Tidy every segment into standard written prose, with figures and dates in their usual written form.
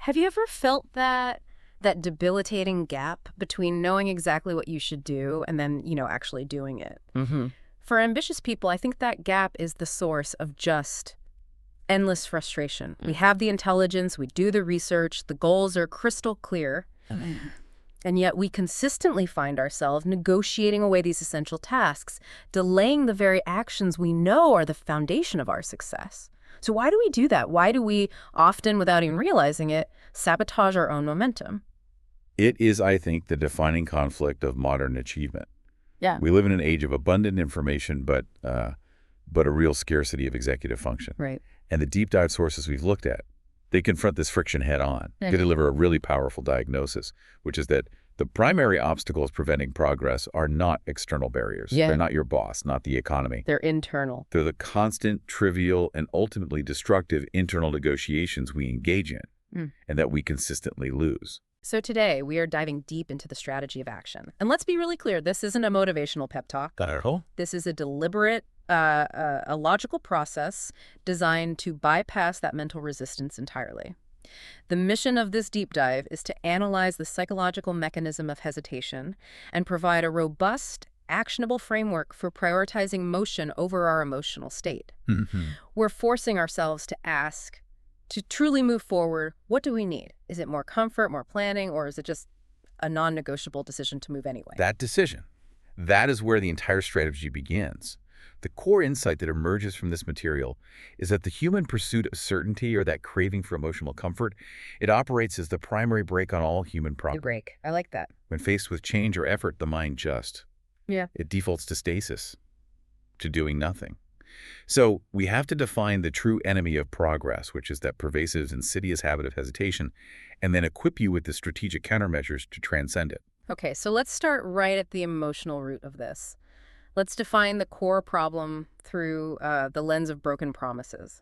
Have you ever felt that debilitating gap between knowing exactly what you should do and then, actually doing it? Mm-hmm. For ambitious people, I think that gap is the source of just endless frustration. We have the intelligence, we do the research, the goals are crystal clear, and yet we consistently find ourselves negotiating away these essential tasks, delaying the very actions we know are the foundation of our success. So why do we do that? Why do we often, without even realizing it, sabotage our own momentum? It is, I think, the defining conflict of modern achievement. Yeah. We live in an age of abundant information, but a real scarcity of executive function. Right. And the deep dive sources we've looked at, they confront this friction head on. They deliver a really powerful diagnosis, which is that the primary obstacles preventing progress are not external barriers. Yeah. They're not your boss, not the economy. They're internal. They're the constant, trivial, and ultimately destructive internal negotiations we engage in and that we consistently lose. So today, we are diving deep into the strategy of action. And let's be really clear, this isn't a motivational pep talk. This is a deliberate, a logical process designed to bypass that mental resistance entirely. The mission of this deep dive is to analyze the psychological mechanism of hesitation and provide a robust, actionable framework for prioritizing motion over our emotional state. We're forcing ourselves to ask, to truly move forward, what do we need? Is it more comfort, more planning, or is it just a non-negotiable decision to move anyway? That decision, that is where the entire strategy begins. The core insight that emerges from this material is that the human pursuit of certainty, or that craving for emotional comfort, it operates as the primary brake on all human The progress. break. I like that. When faced with change or effort, the mind just, it defaults to stasis, to doing nothing. So we have to define the true enemy of progress, which is that pervasive, insidious habit of hesitation, and then equip you with the strategic countermeasures to transcend it. Okay, so let's start right at the emotional root of this. Let's define the core problem through the lens of broken promises.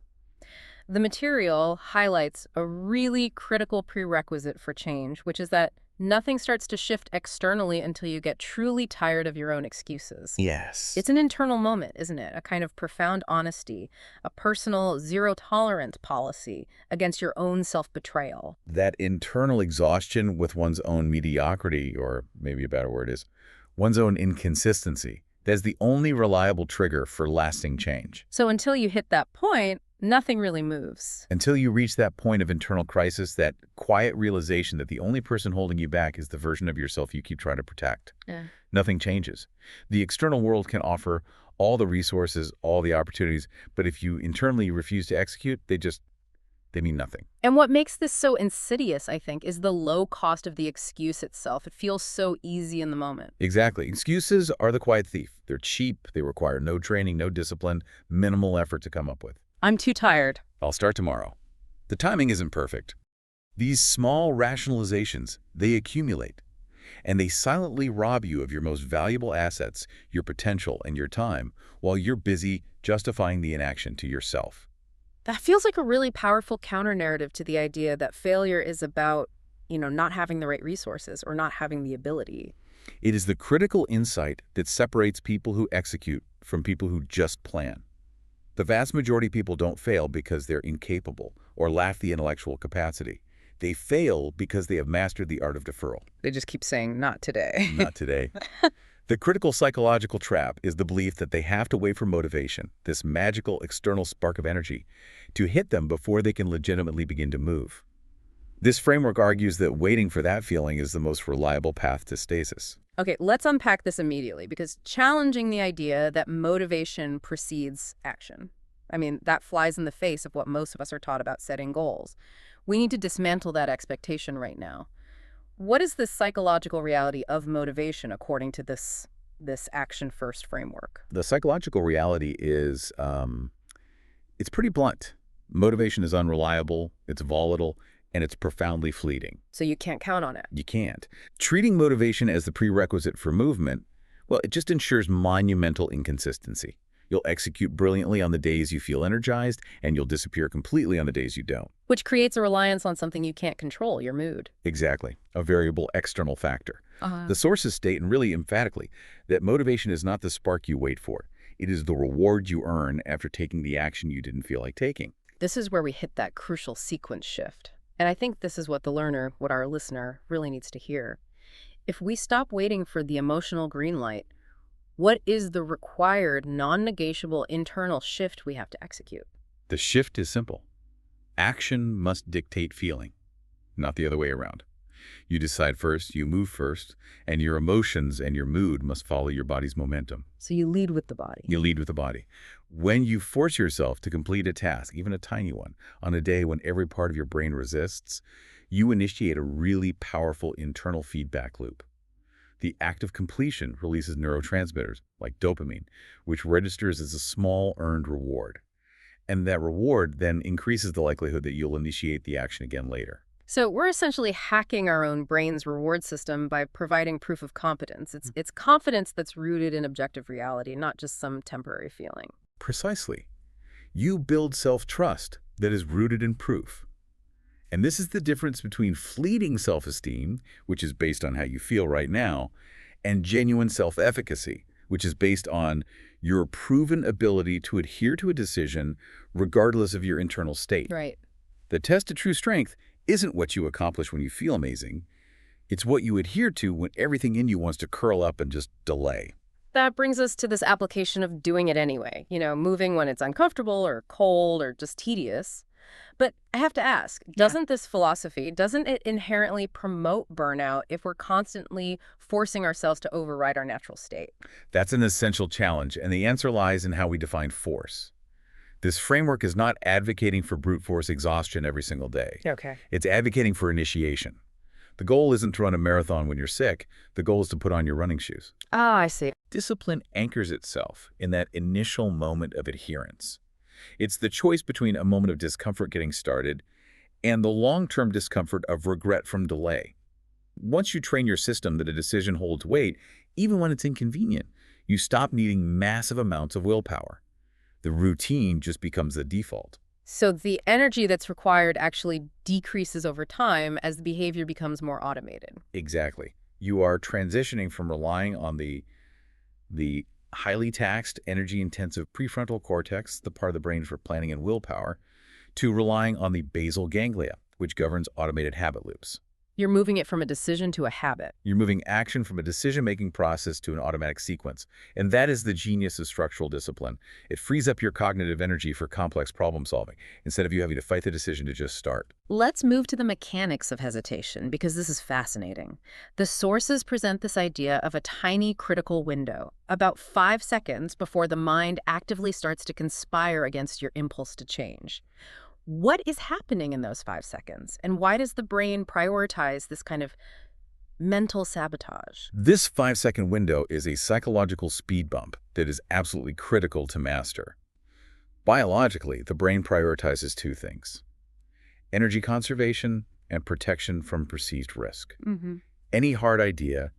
The material highlights a really critical prerequisite for change, which is that nothing starts to shift externally until you get truly tired of your own excuses. Yes. It's an internal moment, isn't it? A kind of profound honesty, a personal zero-tolerance policy against your own self-betrayal. That internal exhaustion with one's own mediocrity, or maybe a better word is one's own inconsistency. That's the only reliable trigger for lasting change. So until you hit that point, nothing really moves. Until you reach that point of internal crisis, that quiet realization that the only person holding you back is the version of yourself you keep trying to protect. Nothing changes. The external world can offer all the resources, all the opportunities, but if you internally refuse to execute, they mean nothing. And what makes this so insidious, I think, is the low cost of the excuse itself. It feels so easy in the moment. Exactly. Excuses are the quiet thief. They're cheap. They require no training, no discipline, minimal effort to come up with. I'm too tired. I'll start tomorrow. The timing isn't perfect. These small rationalizations, they accumulate, and they silently rob you of your most valuable assets, your potential and your time, while you're busy justifying the inaction to yourself. That feels like a really powerful counter-narrative to the idea that failure is about, not having the right resources or not having the ability. It is the critical insight that separates people who execute from people who just plan. The vast majority of people don't fail because they're incapable or lack the intellectual capacity. They fail because they have mastered the art of deferral. They just keep saying, not today. Not today. The critical psychological trap is the belief that they have to wait for motivation, this magical external spark of energy, to hit them before they can legitimately begin to move. This framework argues that waiting for that feeling is the most reliable path to stasis. Okay, let's unpack this immediately, because challenging the idea that motivation precedes action, that flies in the face of what most of us are taught about setting goals. We need to dismantle that expectation right now. What is the psychological reality of motivation according to this action-first framework? The psychological reality is, it's pretty blunt. Motivation is unreliable, it's volatile, and it's profoundly fleeting. So you can't count on it. You can't. Treating motivation as the prerequisite for movement, well, it just ensures monumental inconsistency. You'll execute brilliantly on the days you feel energized, and you'll disappear completely on the days you don't. Which creates a reliance on something you can't control, your mood. Exactly. A variable external factor. The sources state, and really emphatically, that motivation is not the spark you wait for. It is the reward you earn after taking the action you didn't feel like taking. This is where we hit that crucial sequence shift. And I think this is what the learner, what our listener, really needs to hear. If we stop waiting for the emotional green light, what is the required, non-negotiable internal shift we have to execute? The shift is simple. Action must dictate feeling, not the other way around. You decide first, you move first, and your emotions and your mood must follow your body's momentum. So you lead with the body. You lead with the body. When you force yourself to complete a task, even a tiny one, on a day when every part of your brain resists, you initiate a really powerful internal feedback loop. The act of completion releases neurotransmitters, like dopamine, which registers as a small earned reward. And that reward then increases the likelihood that you'll initiate the action again later. So we're essentially hacking our own brain's reward system by providing proof of competence. It's confidence that's rooted in objective reality, not just some temporary feeling. Precisely. You build self-trust that is rooted in proof. And this is the difference between fleeting self-esteem, which is based on how you feel right now, and genuine self-efficacy, which is based on your proven ability to adhere to a decision regardless of your internal state. Right. The test of true strength isn't what you accomplish when you feel amazing. It's what you adhere to when everything in you wants to curl up and just delay. That brings us to this application of doing it anyway, moving when it's uncomfortable or cold or just tedious. But I have to ask, doesn't this philosophy, doesn't it inherently promote burnout if we're constantly forcing ourselves to override our natural state? That's an essential challenge, and the answer lies in how we define force. This framework is not advocating for brute force exhaustion every single day. Okay. It's advocating for initiation. The goal isn't to run a marathon when you're sick. The goal is to put on your running shoes. Ah, I see. Discipline anchors itself in that initial moment of adherence. It's the choice between a moment of discomfort getting started and the long-term discomfort of regret from delay. Once you train your system that a decision holds weight, even when it's inconvenient, you stop needing massive amounts of willpower. The routine just becomes the default. So the energy that's required actually decreases over time as the behavior becomes more automated. Exactly. You are transitioning from relying on the highly taxed, energy-intensive prefrontal cortex, the part of the brain for planning and willpower, to relying on the basal ganglia, which governs automated habit loops. You're moving it from a decision to a habit. You're moving action from a decision-making process to an automatic sequence. And that is the genius of structural discipline. It frees up your cognitive energy for complex problem solving, instead of you having to fight the decision to just start. Let's move to the mechanics of hesitation, because this is fascinating. The sources present this idea of a tiny critical window, about 5 seconds before the mind actively starts to conspire against your impulse to change. What is happening in those 5 seconds? And why does the brain prioritize this kind of mental sabotage? This 5-second window is a psychological speed bump that is absolutely critical to master. Biologically, the brain prioritizes two things: energy conservation and protection from perceived risk. Any hard idea,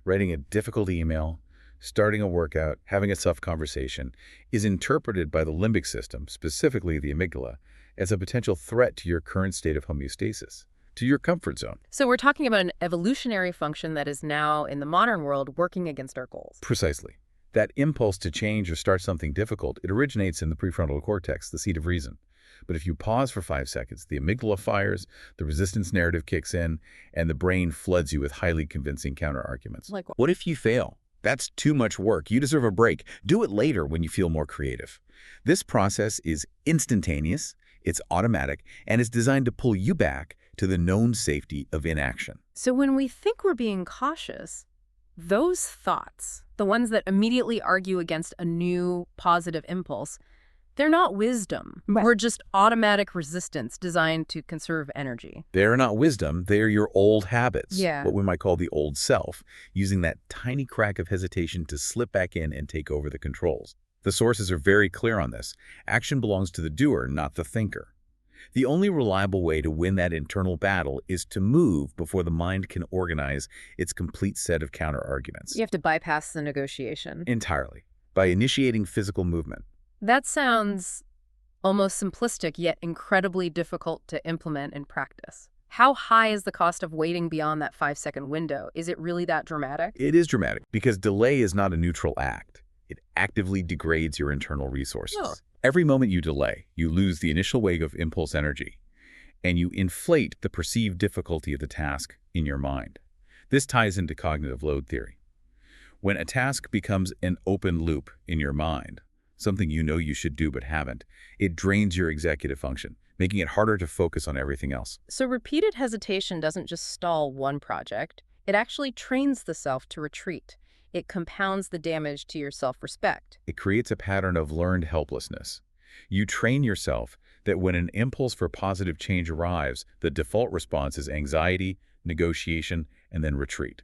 writing a difficult email, starting a workout, having a tough conversation, is interpreted by the limbic system, specifically the amygdala, as a potential threat to your current state of homeostasis, to your comfort zone. So we're talking about an evolutionary function that is now, in the modern world, working against our goals. Precisely. That impulse to change or start something difficult, it originates in the prefrontal cortex, the seat of reason. But if you pause for 5 seconds, the amygdala fires, the resistance narrative kicks in, and the brain floods you with highly convincing counterarguments. Like what if you fail? That's too much work. You deserve a break. Do it later when you feel more creative. This process is instantaneous, it's automatic, and it's designed to pull you back to the known safety of inaction. So when we think we're being cautious, those thoughts, the ones that immediately argue against a new positive impulse, they're not wisdom. Right. We're just automatic resistance designed to conserve energy. They're not wisdom, they're your old habits. Yeah. What we might call the old self, using that tiny crack of hesitation to slip back in and take over the controls. The sources are very clear on this. Action belongs to the doer, not the thinker. The only reliable way to win that internal battle is to move before the mind can organize its complete set of counter-arguments. You have to bypass the negotiation. Entirely. By initiating physical movement. That sounds almost simplistic, yet incredibly difficult to implement in practice. How high is the cost of waiting beyond that 5-second window? Is it really that dramatic? It is dramatic, because delay is not a neutral act. It actively degrades your internal resources. Oh. Every moment you delay, you lose the initial wave of impulse energy. and you inflate the perceived difficulty of the task in your mind. This ties into cognitive load theory. When a task becomes an open loop in your mind, something you know you should do but haven't, it drains your executive function, making it harder to focus on everything else. So repeated hesitation doesn't just stall one project. It actually trains the self to retreat. It compounds the damage to your self-respect. It creates a pattern of learned helplessness. You train yourself that when an impulse for positive change arrives, the default response is anxiety, negotiation, and then retreat.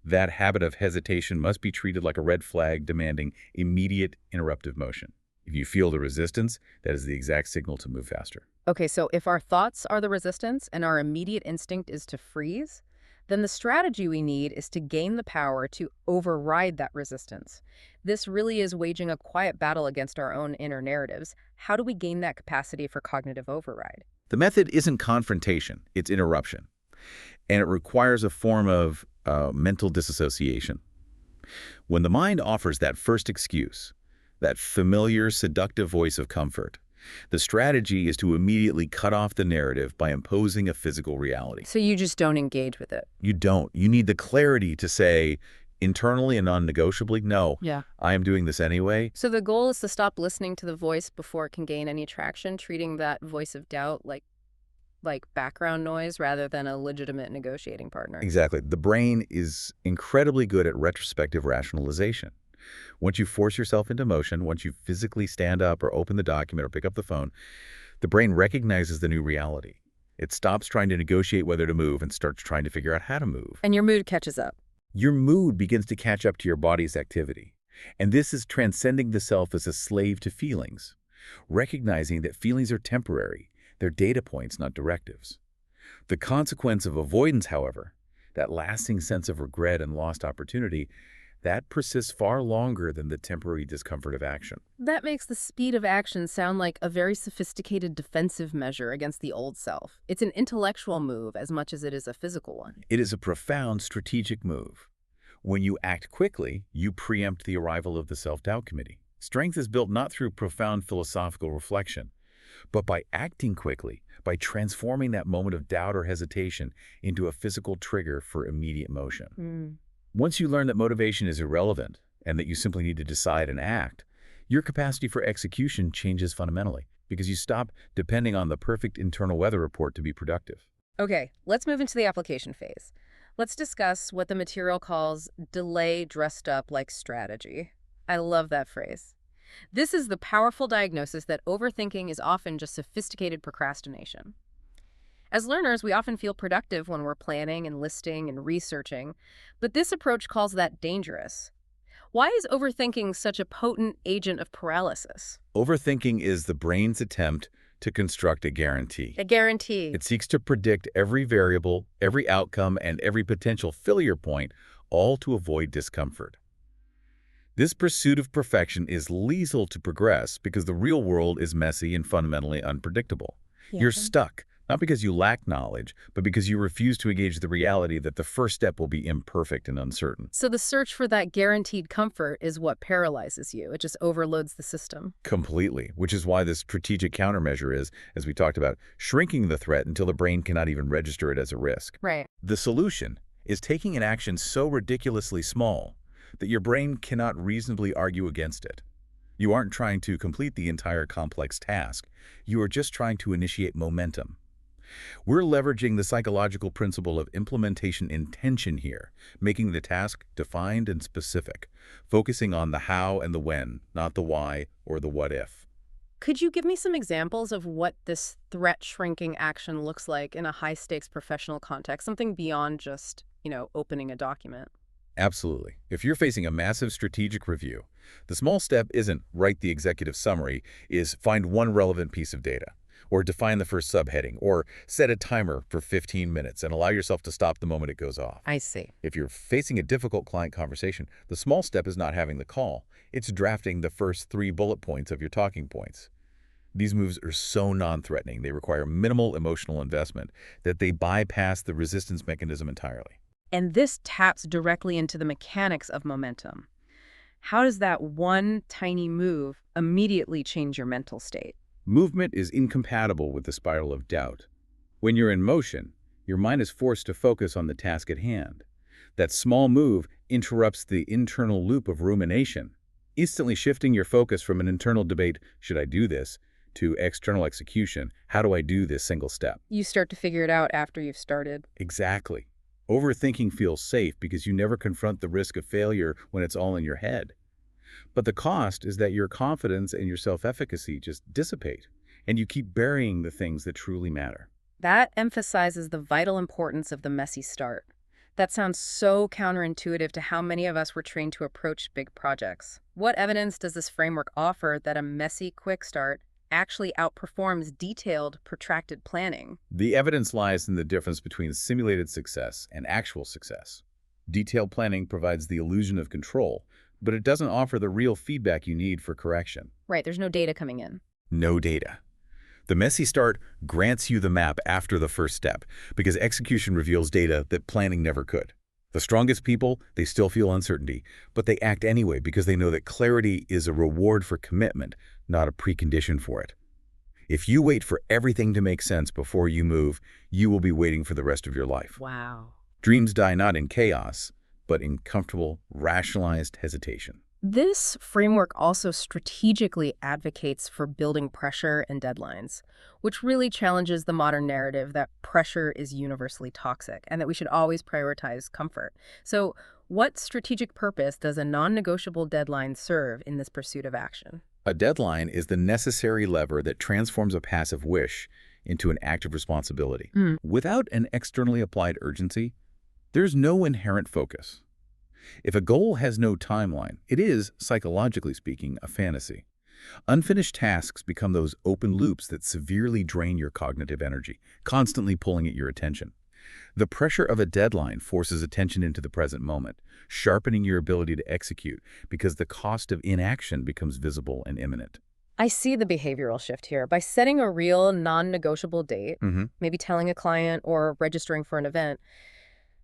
That habit of hesitation must be treated like a red flag demanding immediate interruptive motion. If you feel the resistance, that is the exact signal to move faster. Okay, so if our thoughts are the resistance and our immediate instinct is to freeze, then the strategy we need is to gain the power to override that resistance. This really is waging a quiet battle against our own inner narratives. How do we gain that capacity for cognitive override? The method isn't confrontation, it's interruption. And it requires a form of mental disassociation. When the mind offers that first excuse, that familiar, seductive voice of comfort, the strategy is to immediately cut off the narrative by imposing a physical reality. So you just don't engage with it? You don't. You need the clarity to say, internally and non-negotiably, no, Yeah. I am doing this anyway. So the goal is to stop listening to the voice before it can gain any traction, treating that voice of doubt like background noise rather than a legitimate negotiating partner. Exactly. The brain is incredibly good at retrospective rationalization. Once you force yourself into motion, once you physically stand up or open the document or pick up the phone, the brain recognizes the new reality. It stops trying to negotiate whether to move and starts trying to figure out how to move. And your mood catches up. Your mood begins to catch up to your body's activity. And this is transcending the self as a slave to feelings, recognizing that feelings are temporary. They're data points, not directives. The consequence of avoidance, however, that lasting sense of regret and lost opportunity, that persists far longer than the temporary discomfort of action. That makes the speed of action sound like a very sophisticated defensive measure against the old self. It's an intellectual move as much as it is a physical one. It is a profound strategic move. When you act quickly, you preempt the arrival of the self-doubt committee. Strength is built not through profound philosophical reflection, but by acting quickly, by transforming that moment of doubt or hesitation into a physical trigger for immediate motion. Once you learn that motivation is irrelevant and that you simply need to decide and act, your capacity for execution changes fundamentally because you stop depending on the perfect internal weather report to be productive. Okay, let's move into the application phase. Let's discuss what the material calls delay dressed up like strategy. I love that phrase. This is the powerful diagnosis that overthinking is often just sophisticated procrastination. As learners, we often feel productive when we're planning and listing and researching, but this approach calls that dangerous. Why is overthinking such a potent agent of paralysis? Overthinking is the brain's attempt to construct a guarantee. A guarantee. It seeks to predict every variable, every outcome, and every potential failure point, all to avoid discomfort. This pursuit of perfection is lethal to progress because the real world is messy and fundamentally unpredictable. Yeah. You're stuck, not because you lack knowledge, but because you refuse to engage the reality that the first step will be imperfect and uncertain. So the search for that guaranteed comfort is what paralyzes you. It just overloads the system. Completely, which is why this strategic countermeasure is, as we talked about, shrinking the threat until the brain cannot even register it as a risk. Right. The solution is taking an action so ridiculously small that your brain cannot reasonably argue against it. You aren't trying to complete the entire complex task. You are just trying to initiate momentum. We're leveraging the psychological principle of implementation intention here, making the task defined and specific, focusing on the how and the when, not the why or the what if. Could you give me some examples of what this threat-shrinking action looks like in a high-stakes professional context, something beyond just, opening a document? Absolutely. If you're facing a massive strategic review, the small step isn't write the executive summary, is find one relevant piece of data, or define the first subheading, or set a timer for 15 minutes and allow yourself to stop the moment it goes off. I see. If you're facing a difficult client conversation, the small step is not having the call. It's drafting the first 3 bullet points of your talking points. These moves are so non-threatening, they require minimal emotional investment, that they bypass the resistance mechanism entirely. And this taps directly into the mechanics of momentum. How does that one tiny move immediately change your mental state? Movement is incompatible with the spiral of doubt. When you're in motion, your mind is forced to focus on the task at hand. That small move interrupts the internal loop of rumination, instantly shifting your focus from an internal debate, should I do this, to external execution, how do I do this single step? You start to figure it out after you've started. Exactly. Overthinking feels safe because you never confront the risk of failure when it's all in your head. But the cost is that your confidence and your self-efficacy just dissipate, and you keep burying the things that truly matter. That emphasizes the vital importance of the messy start. That sounds so counterintuitive to how many of us were trained to approach big projects. What evidence does this framework offer that a messy, quick start actually outperforms detailed, protracted planning? The evidence lies in the difference between simulated success and actual success. Detailed planning provides the illusion of control, but it doesn't offer the real feedback you need for correction. Right, there's no data coming in. No data. The messy start grants you the map after the first step because execution reveals data that planning never could. The strongest people, they still feel uncertainty, but they act anyway because they know that clarity is a reward for commitment, not a precondition for it. If you wait for everything to make sense before you move, you will be waiting for the rest of your life. Wow. Dreams die not in chaos, but in comfortable, rationalized hesitation. This framework also strategically advocates for building pressure and deadlines, which really challenges the modern narrative that pressure is universally toxic and that we should always prioritize comfort. So, what strategic purpose does a non-negotiable deadline serve in this pursuit of action? A deadline is the necessary lever that transforms a passive wish into an active responsibility. Without an externally applied urgency, there's no inherent focus. If a goal has no timeline, it is, psychologically speaking, a fantasy. Unfinished tasks become those open loops that severely drain your cognitive energy, constantly pulling at your attention. The pressure of a deadline forces attention into the present moment, sharpening your ability to execute because the cost of inaction becomes visible and imminent. I see the behavioral shift here. By setting a real non-negotiable date, maybe telling a client or registering for an event,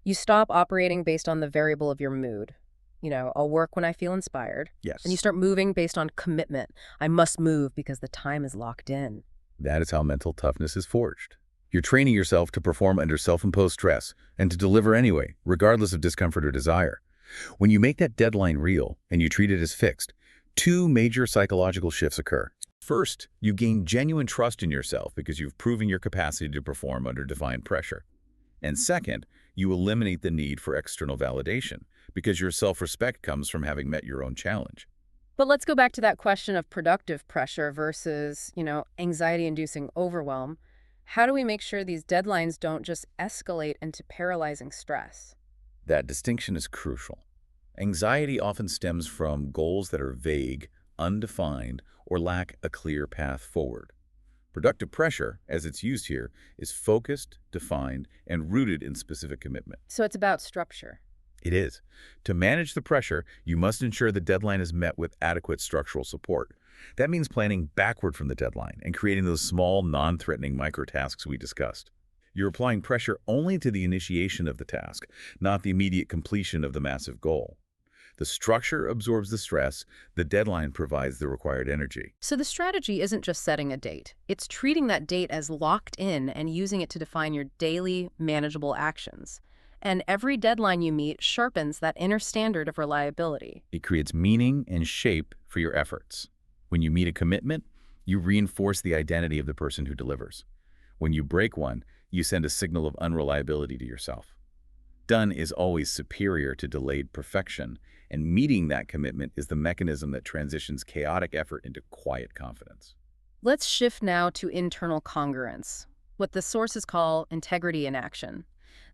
you stop operating based on the variable of your mood. I'll work when I feel inspired. Yes. And you start moving based on commitment. I must move because the time is locked in. That is how mental toughness is forged. You're training yourself to perform under self-imposed stress and to deliver anyway, regardless of discomfort or desire. When you make that deadline real and you treat it as fixed, two major psychological shifts occur. First, you gain genuine trust in yourself because you've proven your capacity to perform under defined pressure. And second, you eliminate the need for external validation because your self-respect comes from having met your own challenge. But let's go back to that question of productive pressure versus, anxiety-inducing overwhelm. How do we make sure these deadlines don't just escalate into paralyzing stress? That distinction is crucial. Anxiety often stems from goals that are vague, undefined, or lack a clear path forward. Productive pressure, as it's used here, is focused, defined, and rooted in specific commitment. So it's about structure. It is. To manage the pressure, you must ensure the deadline is met with adequate structural support. That means planning backward from the deadline and creating those small, non-threatening microtasks we discussed. You're applying pressure only to the initiation of the task, not the immediate completion of the massive goal. The structure absorbs the stress, the deadline provides the required energy. So the strategy isn't just setting a date. It's treating that date as locked in and using it to define your daily, manageable actions. And every deadline you meet sharpens that inner standard of reliability. It creates meaning and shape for your efforts. When you meet a commitment, you reinforce the identity of the person who delivers. When you break one, you send a signal of unreliability to yourself. Done is always superior to delayed perfection, and meeting that commitment is the mechanism that transitions chaotic effort into quiet confidence. Let's shift now to internal congruence, what the sources call integrity in action.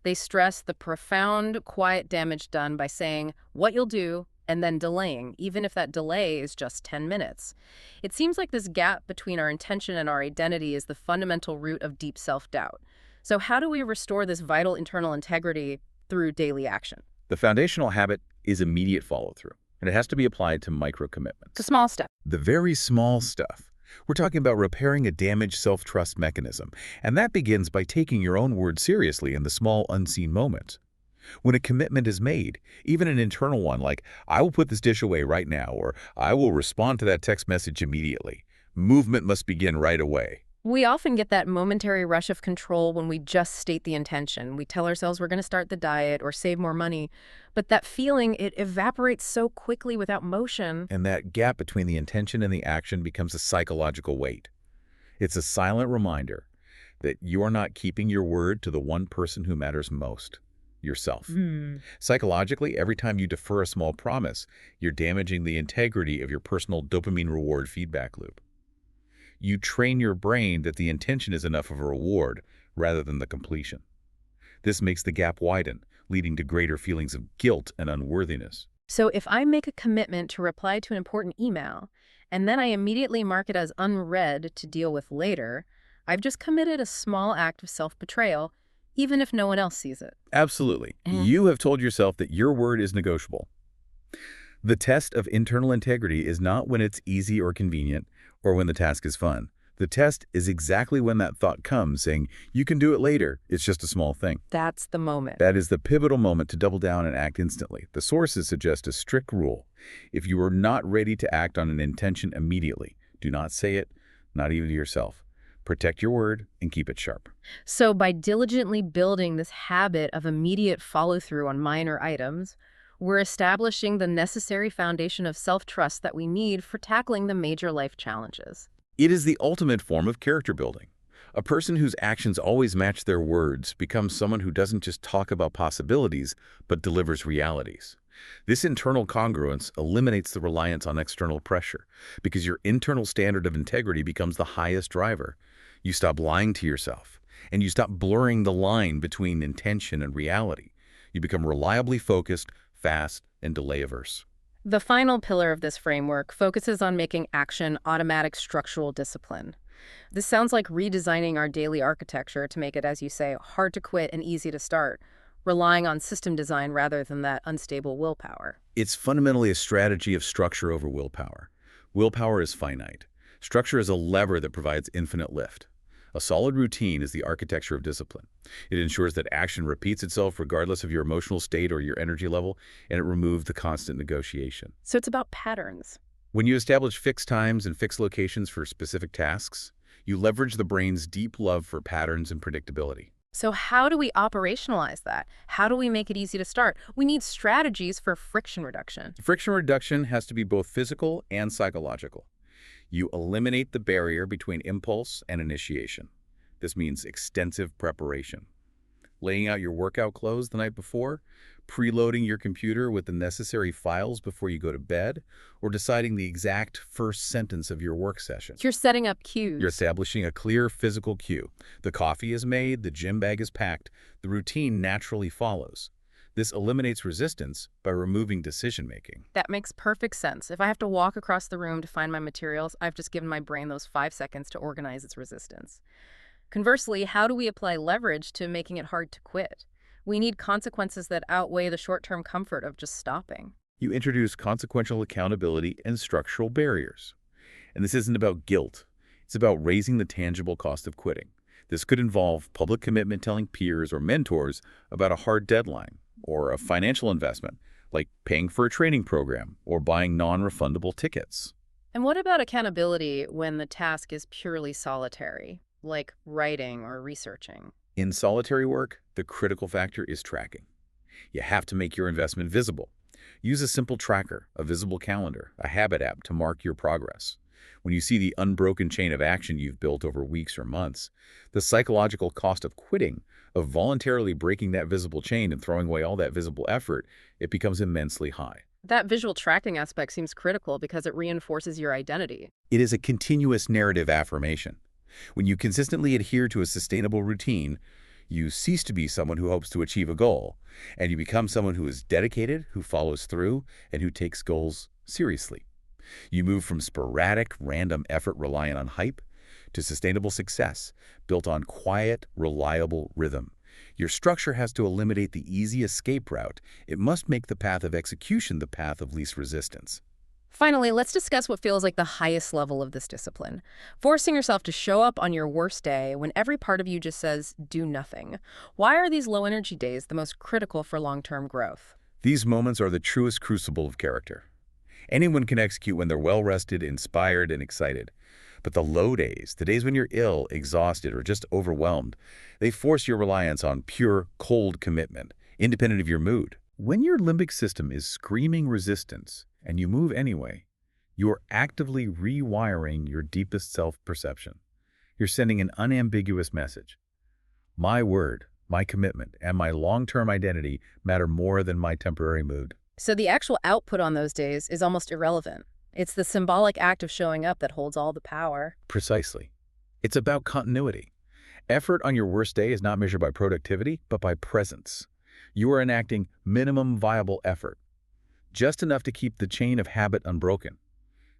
They stress the profound, quiet damage done by saying what you'll do and then delaying, even if that delay is just 10 minutes. It seems like this gap between our intention and our identity is the fundamental root of deep self-doubt. So how do we restore this vital internal integrity through daily action? The foundational habit is immediate follow-through, and it has to be applied to micro-commitments. It's a small step. The very small stuff. We're talking about repairing a damaged self-trust mechanism, and that begins by taking your own word seriously in the small, unseen moments. When a commitment is made, even an internal one like, I will put this dish away right now, or I will respond to that text message immediately, movement must begin right away. We often get that momentary rush of control when we just state the intention. We tell ourselves we're going to start the diet or save more money, but that feeling, it evaporates so quickly without motion. And that gap between the intention and the action becomes a psychological weight. It's a silent reminder that you are not keeping your word to the one person who matters most, yourself. Psychologically, every time you defer a small promise, you're damaging the integrity of your personal dopamine reward feedback loop. You train your brain that the intention is enough of a reward rather than the completion. This makes the gap widen, leading to greater feelings of guilt and unworthiness. So if I make a commitment to reply to an important email, and then I immediately mark it as unread to deal with later, I've just committed a small act of self-betrayal, even if no one else sees it. Absolutely. You have told yourself that your word is negotiable. The test of internal integrity is not when it's easy or convenient, or when the task is fun. The test is exactly when that thought comes, saying, you can do it later, it's just a small thing. That's the moment. That is the pivotal moment to double down and act instantly. The sources suggest a strict rule. If you are not ready to act on an intention immediately, do not say it, not even to yourself. Protect your word and keep it sharp. So by diligently building this habit of immediate follow-through on minor items, we're establishing the necessary foundation of self-trust that we need for tackling the major life challenges. It is the ultimate form of character building. A person whose actions always match their words becomes someone who doesn't just talk about possibilities, but delivers realities. This internal congruence eliminates the reliance on external pressure, because your internal standard of integrity becomes the highest driver. You stop lying to yourself, and you stop blurring the line between intention and reality. You become reliably focused, fast, and delay-averse. The final pillar of this framework focuses on making action automatic structural discipline. This sounds like redesigning our daily architecture to make it, as you say, hard to quit and easy to start, relying on system design rather than that unstable willpower. It's fundamentally a strategy of structure over willpower. Willpower is finite. Structure is a lever that provides infinite lift. A solid routine is the architecture of discipline. It ensures that action repeats itself regardless of your emotional state or your energy level, and it removes the constant negotiation. So it's about patterns. When you establish fixed times and fixed locations for specific tasks, you leverage the brain's deep love for patterns and predictability. So how do we operationalize that? How do we make it easy to start? We need strategies for friction reduction. Friction reduction has to be both physical and psychological. You eliminate the barrier between impulse and initiation. This means extensive preparation. Laying out your workout clothes the night before, preloading your computer with the necessary files before you go to bed, or deciding the exact first sentence of your work session. You're setting up cues. You're establishing a clear physical cue. The coffee is made, the gym bag is packed, the routine naturally follows. This eliminates resistance by removing decision-making. That makes perfect sense. If I have to walk across the room to find my materials, I've just given my brain those 5 seconds to organize its resistance. Conversely, how do we apply leverage to making it hard to quit? We need consequences that outweigh the short-term comfort of just stopping. You introduce consequential accountability and structural barriers. And this isn't about guilt. It's about raising the tangible cost of quitting. This could involve public commitment telling peers or mentors about a hard deadline, or a financial investment, like paying for a training program or buying non-refundable tickets. And what about accountability when the task is purely solitary, like writing or researching? In solitary work, the critical factor is tracking. You have to make your investment visible. Use a simple tracker, a visible calendar, a habit app to mark your progress. When you see the unbroken chain of action you've built over weeks or months, the psychological cost of quitting, of voluntarily breaking that visible chain and throwing away all that visible effort, it becomes immensely high. That visual tracking aspect seems critical because it reinforces your identity. It is a continuous narrative affirmation. When you consistently adhere to a sustainable routine, you cease to be someone who hopes to achieve a goal, and you become someone who is dedicated, who follows through, and who takes goals seriously. You move from sporadic, random effort reliant on hype to sustainable success built on quiet, reliable rhythm. Your structure has to eliminate the easy escape route. It must make the path of execution the path of least resistance. Finally, let's discuss what feels like the highest level of this discipline. Forcing yourself to show up on your worst day when every part of you just says, do nothing. Why are these low-energy days the most critical for long-term growth? These moments are the truest crucible of character. Anyone can execute when they're well-rested, inspired, and excited. But the low days, the days when you're ill, exhausted, or just overwhelmed, they force your reliance on pure, cold commitment, independent of your mood. When your limbic system is screaming resistance and you move anyway, you are actively rewiring your deepest self-perception. You're sending an unambiguous message. My word, my commitment, and my long-term identity matter more than my temporary mood. So the actual output on those days is almost irrelevant. It's the symbolic act of showing up that holds all the power. Precisely. It's about continuity. Effort on your worst day is not measured by productivity, but by presence. You are enacting minimum viable effort, just enough to keep the chain of habit unbroken.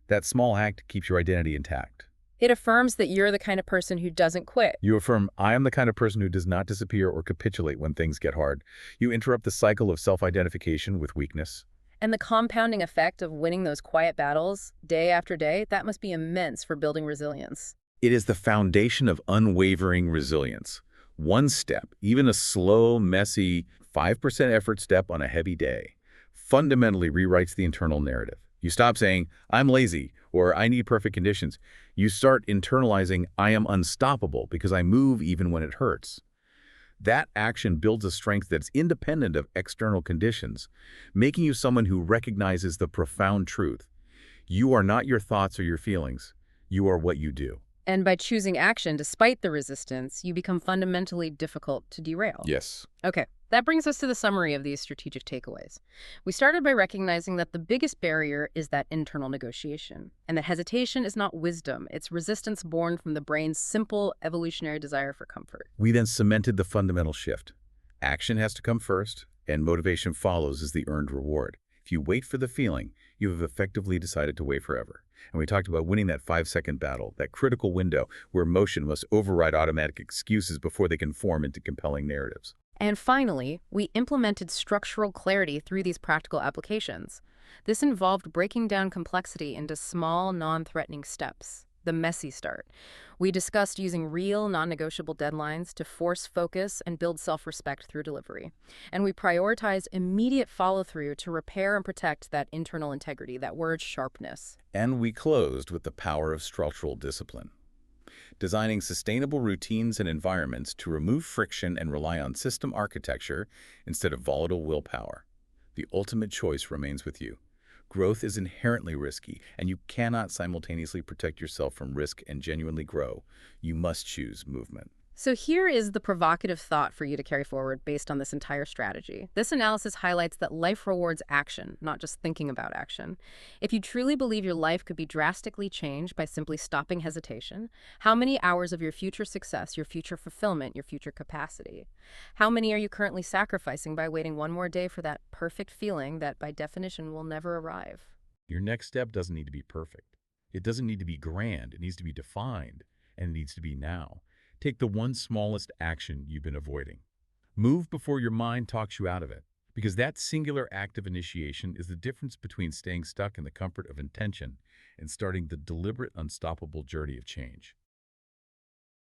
That small act keeps your identity intact. It affirms that you're the kind of person who doesn't quit. You affirm, I am the kind of person who does not disappear or capitulate when things get hard. You interrupt the cycle of self-identification with weakness. And the compounding effect of winning those quiet battles day after day, that must be immense for building resilience. It is the foundation of unwavering resilience. One step, even a slow, messy, 5% effort step on a heavy day, fundamentally rewrites the internal narrative. You stop saying, I'm lazy, or I need perfect conditions. You start internalizing, I am unstoppable because I move even when it hurts. That action builds a strength that's independent of external conditions, making you someone who recognizes the profound truth. You are not your thoughts or your feelings. You are what you do. And by choosing action despite the resistance, you become fundamentally difficult to derail. Yes. Okay, that brings us to the summary of these strategic takeaways. We started by recognizing that the biggest barrier is that internal negotiation, and that hesitation is not wisdom, it's resistance born from the brain's simple evolutionary desire for comfort. We then cemented the fundamental shift. Action has to come first, and motivation follows as the earned reward. If you wait for the feeling, you have effectively decided to wait forever. And we talked about winning that 5-second battle, that critical window where emotion must override automatic excuses before they can form into compelling narratives. And finally, we implemented structural clarity through these practical applications. This involved breaking down complexity into small, non-threatening steps, the messy start. We discussed using real, non-negotiable deadlines to force focus and build self-respect through delivery. And we prioritized immediate follow-through to repair and protect that internal integrity, that word sharpness. And we closed with the power of structural discipline. Designing sustainable routines and environments to remove friction and rely on system architecture instead of volatile willpower. The ultimate choice remains with you. Growth is inherently risky, and you cannot simultaneously protect yourself from risk and genuinely grow. You must choose movement. So here is the provocative thought for you to carry forward based on this entire strategy. This analysis highlights that life rewards action, not just thinking about action. If you truly believe your life could be drastically changed by simply stopping hesitation, how many hours of your future success, your future fulfillment, your future capacity? How many are you currently sacrificing by waiting one more day for that perfect feeling that by definition will never arrive? Your next step doesn't need to be perfect. It doesn't need to be grand. It needs to be defined, and it needs to be now. Take the one smallest action you've been avoiding. Move before your mind talks you out of it, because that singular act of initiation is the difference between staying stuck in the comfort of intention and starting the deliberate, unstoppable journey of change.